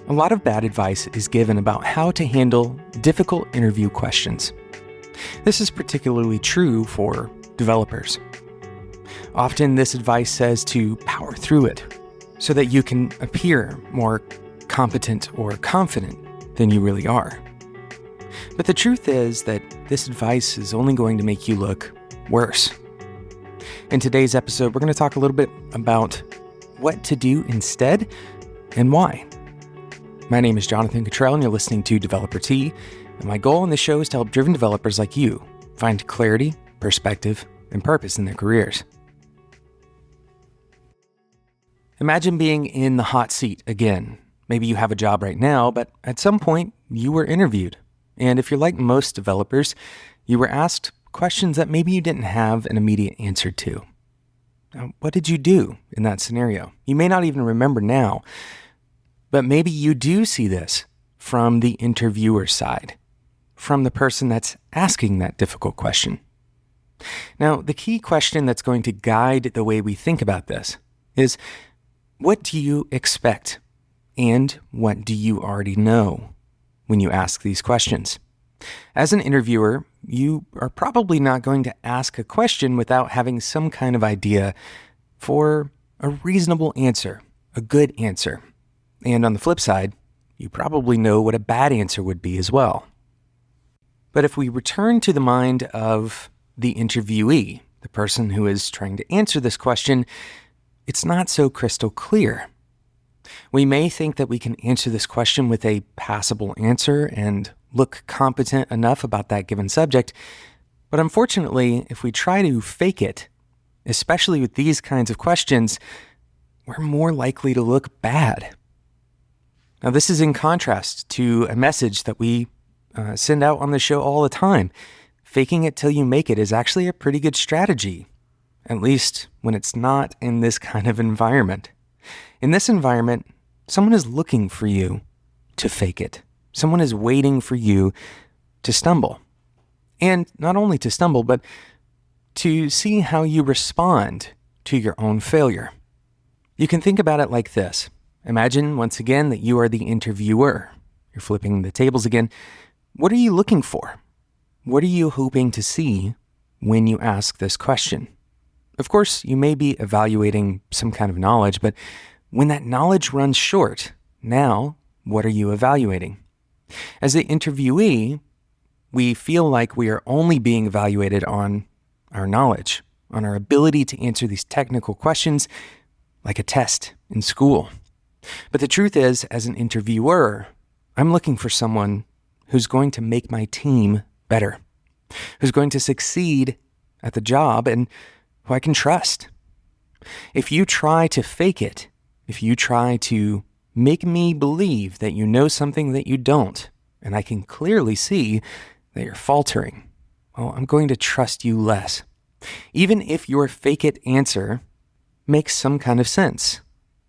A lot of bad advice is given about how to handle difficult interview questions. This is particularly true for developers. Often this advice says to power through it so that you can appear more competent or confident than you really are. But the truth is that this advice is only going to make you look worse. In today's episode, we're going to talk a little bit about what to do instead and why. My name is Jonathan Cottrell, and you're listening to Developer Tea, and my goal in this show is to help driven developers like you find clarity, perspective, and purpose in their careers. Imagine being in the hot seat again. Maybe you have a job right now, but at some point you were interviewed. And if you're like most developers, you were asked questions that maybe you didn't have an immediate answer to. Now, what did you do in that scenario? You may not even remember now, but maybe you do see this from the interviewer's side, from the person that's asking that difficult question. Now, the key question that's going to guide the way we think about this is, what do you expect? And what do you already know when you ask these questions? As an interviewer, you are probably not going to ask a question without having some kind of idea for a reasonable answer, a good answer. And on the flip side, you probably know what a bad answer would be as well. But if we return to the mind of the interviewee, the person who is trying to answer this question, it's not so crystal clear. We may think that we can answer this question with a passable answer and look competent enough about that given subject, but unfortunately, if we try to fake it, especially with these kinds of questions, we're more likely to look bad. Now, this is in contrast to a message that we send out on the show all the time. Faking it till you make it is actually a pretty good strategy, at least when it's not in this kind of environment. In this environment, someone is looking for you to fake it. Someone is waiting for you to stumble. And not only to stumble, but to see how you respond to your own failure. You can think about it like this. Imagine, once again, that you are the interviewer. You're flipping the tables again. What are you looking for? What are you hoping to see when you ask this question? Of course, you may be evaluating some kind of knowledge, but when that knowledge runs short, now, what are you evaluating? As the interviewee, we feel like we are only being evaluated on our knowledge, on our ability to answer these technical questions like a test in school. But the truth is, as an interviewer, I'm looking for someone who's going to make my team better, who's going to succeed at the job, and who I can trust. If you try to fake it, if you try to make me believe that you know something that you don't, and I can clearly see that you're faltering, well, I'm going to trust you less, even if your fake it answer makes some kind of sense.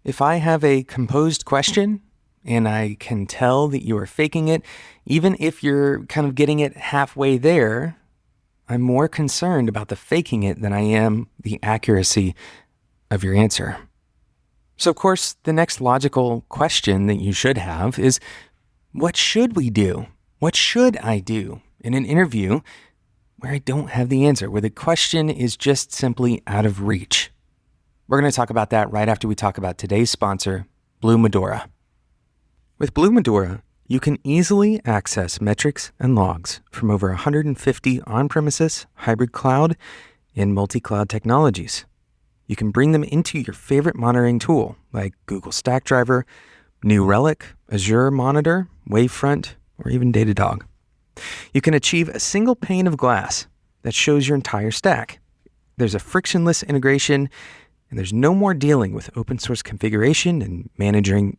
If I have a composed question and I can tell that you are faking it, even if you're kind of getting it halfway there, I'm more concerned about the faking it than I am the accuracy of your answer. So, of course, the next logical question that you should have is, what should we do? What should I do in an interview where I don't have the answer, where the question is just simply out of reach? We're going to talk about that right after we talk about today's sponsor, Blue Medora. With Blue Medora, you can easily access metrics and logs from over 150 on-premises, hybrid cloud, and multi-cloud technologies. You can bring them into your favorite monitoring tool like Google Stackdriver, New Relic, Azure Monitor, Wavefront, or even Datadog. You can achieve a single pane of glass that shows your entire stack. There's a frictionless integration, and there's no more dealing with open source configuration and managing.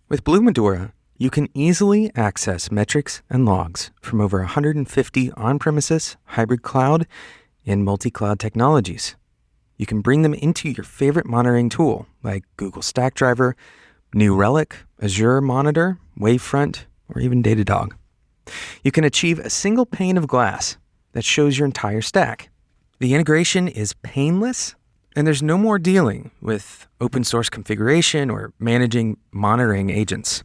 With Blue Medora, you can easily access metrics and logs from over 150 on-premises, hybrid cloud, and multi-cloud technologies. You can bring them into your favorite monitoring tool like Google Stackdriver, New Relic, Azure Monitor, Wavefront, or even Datadog. You can achieve a single pane of glass that shows your entire stack. The integration is painless And there's no more dealing with open source configuration or managing monitoring agents.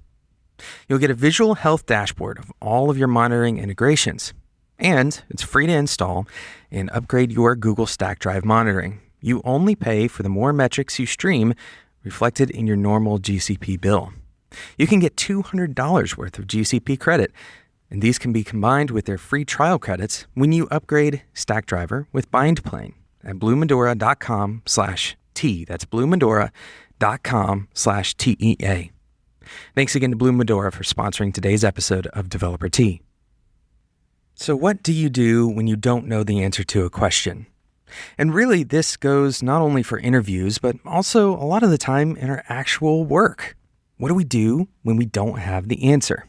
You'll get a visual health dashboard of all of your monitoring integrations. And it's free to install and upgrade your Google Stack Drive monitoring. You only pay for the more metrics you stream reflected in your normal GCP bill. You can get $200 worth of GCP credit, and these can be combined with their free trial credits when you upgrade Stackdriver with BindPlane at bluemedora.com/T. That's bluemedora.com/TEA. Thanks again to Blue Medora for sponsoring today's episode of Developer Tea. So what do you do when you don't know the answer to a question? And really, this goes not only for interviews, but also a lot of the time in our actual work. What do we do when we don't have the answer?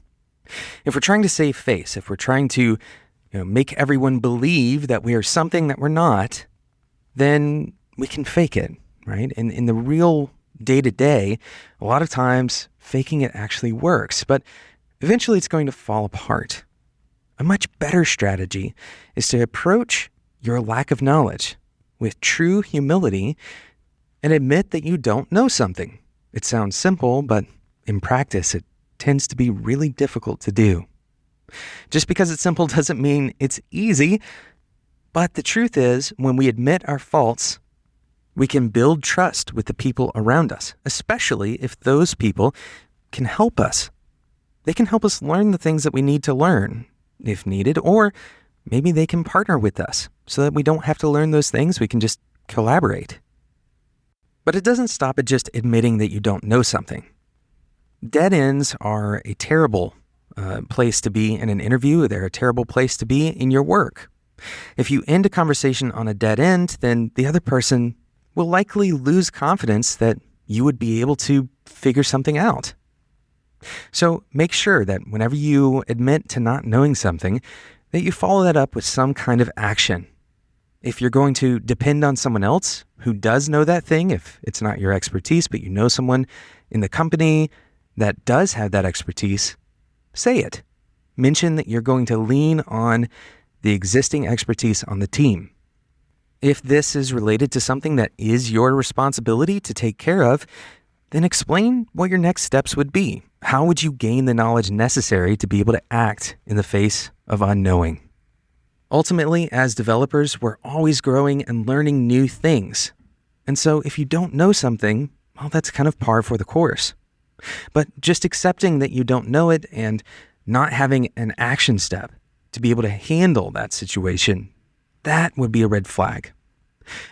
If we're trying to save face, if we're trying to make everyone believe that we are something that we're not, then we can fake it, right? And in the real day-to-day, a lot of times faking it actually works, but eventually it's going to fall apart. A much better strategy is to approach your lack of knowledge with true humility and admit that you don't know something. It sounds simple, but in practice, it tends to be really difficult to do. Just because it's simple doesn't mean it's easy, but the truth is, when we admit our faults, we can build trust with the people around us, especially if those people can help us. They can help us learn the things that we need to learn, if needed, or maybe they can partner with us so that we don't have to learn those things, we can just collaborate. But it doesn't stop at just admitting that you don't know something. Dead ends are a terrible place to be in an interview. They're a terrible place to be in your work. If you end a conversation on a dead end, then the other person will likely lose confidence that you would be able to figure something out. So make sure that whenever you admit to not knowing something, that you follow that up with some kind of action. If you're going to depend on someone else who does know that thing, if it's not your expertise, but you know someone in the company that does have that expertise, say it. Mention that you're going to lean on the existing expertise on the team. If this is related to something that is your responsibility to take care of, then explain what your next steps would be. How would you gain the knowledge necessary to be able to act in the face of unknowing? Ultimately, as developers, we're always growing and learning new things. And so if you don't know something, well, that's kind of par for the course. But just accepting that you don't know it and not having an action step to be able to handle that situation, that would be a red flag.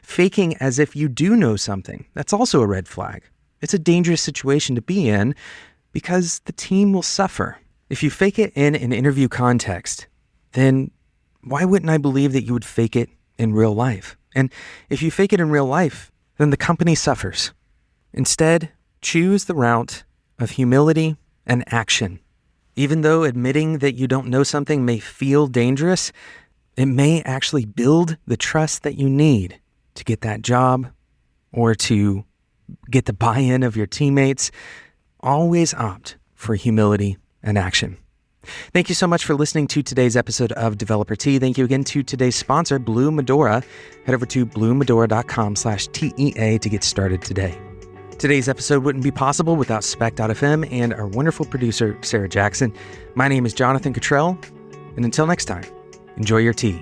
Faking as if you do know something, that's also a red flag. It's a dangerous situation to be in because the team will suffer. If you fake it in an interview context, then why wouldn't I believe that you would fake it in real life? And if you fake it in real life, then the company suffers. Instead, choose the route of humility and action. Even though admitting that you don't know something may feel dangerous, it may actually build the trust that you need to get that job or to get the buy-in of your teammates. Always opt for humility and action. Thank you so much for listening to today's episode of Developer Tea. Thank you again to today's sponsor, Blue Medora. Head over to bluemedora.com/TEA to get started today. Today's episode wouldn't be possible without Spec.fm and our wonderful producer, Sarah Jackson. My name is Jonathan Cottrell, and until next time, enjoy your tea.